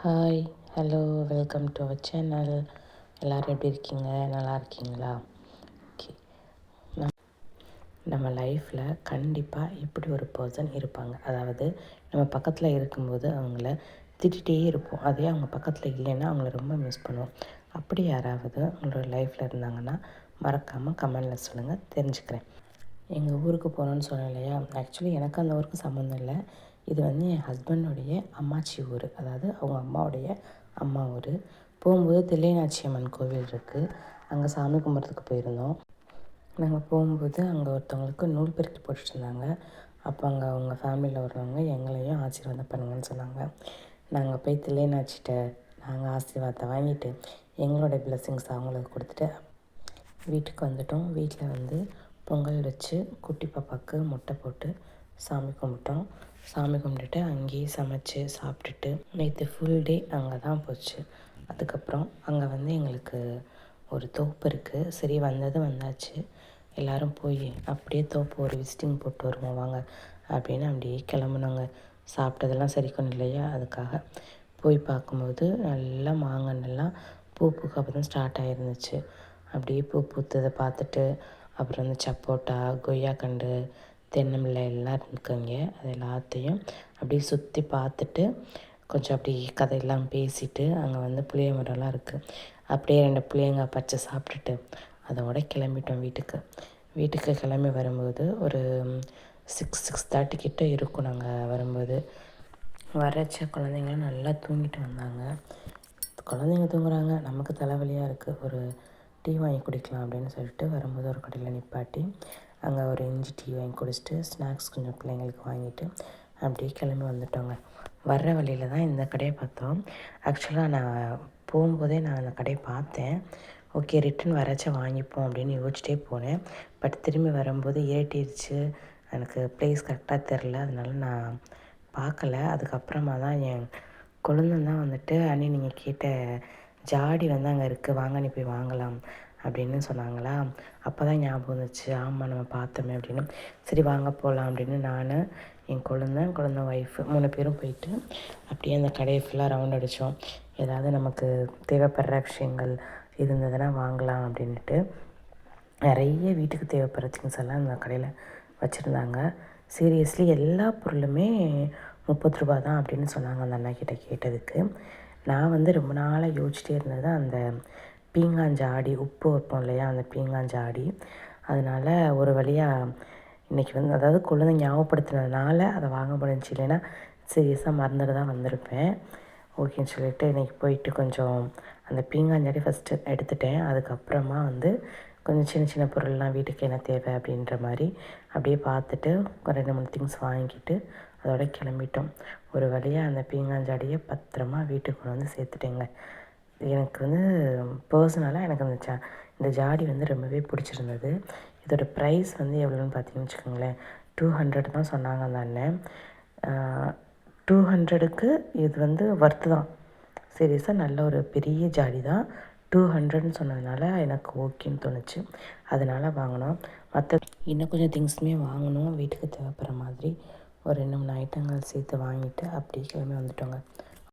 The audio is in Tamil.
Hi, hello, welcome to our channel. எல்லோரும் எப்படி இருக்கீங்க? நல்லா இருக்கீங்களா? ஓகே. நம்ம லைஃப்பில் கண்டிப்பாக இப்படி ஒரு பர்சன் இருப்பாங்க. அதாவது நம்ம பக்கத்தில் இருக்கும்போது அவங்கள திட்டிகிட்டே இருப்போம். அதே அவங்க பக்கத்தில் இல்லைன்னா அவங்கள ரொம்ப மிஸ் பண்ணுவோம். அப்படி யாராவது உங்களோட லைஃப்பில் இருந்தாங்கன்னா மறக்காமல் கமெண்டில் சொல்லுங்கள், தெரிஞ்சுக்கிறேன். எங்கள் ஊருக்கு போகணுன்னு சொன்னேன் இல்லையா? ஆக்சுவலி எனக்கு அந்த ஊருக்கு சம்மந்தம் இல்லை. இது வந்து என் ஹஸ்பண்டுடைய அம்மாச்சி ஊர், அதாவது அவங்க அம்மாவுடைய அம்மா ஊர். போகும்போது தில்லைநாச்சி அம்மன் கோவில் இருக்குது, அங்கே சாமி கும்பிட்றதுக்கு போயிருந்தோம். நாங்கள் போகும்போது அங்கே ஒருத்தவங்களுக்கு நூல் பெருக்கி போட்டுட்டு இருந்தாங்க. அப்போ அங்கே அவங்க ஃபேமிலியில் வருவாங்க, எங்களையும் ஆசீர்வாதம் பண்ணுங்கன்னு சொன்னாங்க. நாங்கள் போய் தில்லைநாச்சிட்ட நாங்கள் ஆசீர்வாதத்தை வாங்கிட்டு எங்களோட பிளெஸ்ஸிங்ஸ் அவங்களுக்கு கொடுத்துட்டு வீட்டுக்கு வந்துட்டோம். வீட்டில் வந்து பொங்கல் வச்சு குட்டி பாப்பாவுக்கு முட்டை போட்டு சாமி கும்பிட்டோம். சாமி கும்பிட்டுட்டு அங்கேயே சமைச்சு சாப்பிட்டுட்டு நேற்று ஃபுல் டே அங்கே தான் போச்சு. அதுக்கப்புறம் அங்கே வந்து எங்களுக்கு ஒரு தோப்பு இருக்குது. சரி, வந்தாச்சு, எல்லோரும் போய் அப்படியே தோப்பு ஒரு விசிட்டிங் போட்டு வருவோம் வாங்க அப்படின்னு அப்படியே கிளம்புனாங்க. சாப்பிட்டதெல்லாம் சரிக்கணும் இல்லையா? அதுக்காக போய் பார்க்கும்போது நல்லா மாங்கன்னெல்லாம் பூ பூக்க அப்போ தான் ஸ்டார்ட் ஆகிருந்துச்சு. அப்படியே பூ பூத்ததை பார்த்துட்டு அப்புறம் வந்து சப்போட்டா, கொய்யாக்கண்டு, தென்னம்பிள்ளை எல்லாம் இருக்குங்க. அது எல்லாத்தையும் அப்படியே சுற்றி பார்த்துட்டு கொஞ்சம் அப்படி கதையெல்லாம் பேசிவிட்டு அங்கே வந்து புளிய மரம்லாம் இருக்குது. அப்படியே 2 புளியங்காய் பச்சை சாப்பிட்டுட்டு அதோட கிளம்பிட்டோம் வீட்டுக்கு. வீட்டுக்கு கிளம்பி வரும்போது ஒரு 6:30 கிட்டே இருக்கும். நாங்கள் வரும்போது வரச்ச குழந்தைங்களாம் நல்லா தூங்கிட்டு வந்தாங்க. குழந்தைங்க தூங்குறாங்க, நமக்கு தலைவலியாக இருக்குது. ஒரு டீ வாங்கி குடிக்கலாம் அப்படின்னு சொல்லிட்டு வரும்போது ஒரு கடையில் நிப்பாட்டி அங்கே ஒரு இஞ்சி டீ வாங்கி குடிச்சிட்டு ஸ்நாக்ஸ் கொஞ்சம் பிள்ளைங்களுக்கு வாங்கிட்டு அப்படியே கிளம்பி வந்துட்டோங்க. வர்ற வழியில் தான் இந்த கடையை பார்த்தோம். ஆக்சுவலாக நான் போகும்போதே நான் அந்த கடையை பார்த்தேன். ஓகே, ரிட்டன் வரச்ச வாங்கிப்போம் அப்படின்னு யோசிச்சிட்டே போனேன். பட் திரும்பி வரும்போது ஏறிடுச்சு. எனக்கு ப்ளேஸ் கரெக்டாக தெரில, அதனால நான் பார்க்கல. அதுக்கப்புறமா தான் என் கொழுந்தன் தான் வந்துட்டு, அண்ணி நீங்கள் கேட்ட ஜாடி வந்து அங்கே இருக்குது, வாங்க நீ போய் வாங்கலாம் அப்படின்னு சொன்னாங்களா. அப்போ தான் ஞாபகம் வந்துச்சு, ஆமாம் நம்ம பார்த்தோமே அப்படின்னு. சரி வாங்க போகலாம் அப்படின்னு நான், என் கொழுந்தன் ஒய்ஃபு 3 பேரும் போயிட்டு அப்படியே அந்த கடையை ஃபுல்லாக ரவுண்ட் அடித்தோம். ஏதாவது நமக்கு தேவைப்படுற விஷயங்கள் இருந்ததுன்னா வாங்கலாம் அப்படின்ட்டு. நிறைய வீட்டுக்கு தேவைப்படுற திங்ஸ் எல்லாம் அந்த கடையில் வச்சுருந்தாங்க. சீரியஸ்லி எல்லா பொருளுமே 30 ரூபா தான் அப்படின்னு சொன்னாங்க அந்த அண்ணாக்கிட்ட கேட்டதுக்கு. நான் வந்து ரொம்ப நாளாக யோசிச்சிட்டே இருந்தது அந்த பீங்காஞ்சாடி, உப்பு வைப்போம் இல்லையா, அந்த பீங்காஞ்சாடி. அதனால் ஒரு வழியாக இன்றைக்கி வந்து, அதாவது குழந்தை ஞாபகப்படுத்தினதுனால அதை வாங்க முடிஞ்சிச்சு, இல்லைன்னா சீரியஸாக மறந்துட்டு தான் வந்திருப்பேன். ஓகேன்னு சொல்லிவிட்டு இன்றைக்கி போயிட்டு கொஞ்சம் அந்த பீங்காஞ்சாடி ஃபஸ்ட்டு எடுத்துட்டேன். அதுக்கப்புறமா வந்து கொஞ்சம் சின்ன சின்ன பொருள்லாம் வீட்டுக்கு என்ன தேவை அப்படின்ற மாதிரி அப்படியே பார்த்துட்டு ஒரு 2-3 திங்ஸ் வாங்கிட்டு அதோட கிளம்பிட்டோம். ஒரு வழியாக அந்த பீங்காஞ்சாடியை பத்திரமா வீட்டுக்கு கொண்டு வந்து சேர்த்துட்டேங்க. எனக்கு வந்து பர்சனலாக எனக்கு இந்த ஜாடி வந்து ரொம்பவே பிடிச்சிருந்தது. இதோட ப்ரைஸ் வந்து எவ்வளோன்னு பார்த்தீங்கன்னு வச்சுக்கோங்களேன், 200 தான் சொன்னாங்க அந்த அண்ணன். 200க்கு இது வந்து ஒர்த்து தான். சீரியஸாக நல்ல ஒரு பெரிய ஜாடி தான். 200ன்னு சொன்னதுனால எனக்கு ஓகேன்னு தோணுச்சு, அதனால் வாங்கினோம். மற்ற இன்னும் கொஞ்சம் திங்ஸுமே வாங்கணும் வீட்டுக்கு தேவைப்படுற மாதிரி. ஒரு 2-3 ஐட்டங்கள் சேர்த்து வாங்கிட்டு அப்படியே கிளம்பி வந்துட்டோங்க.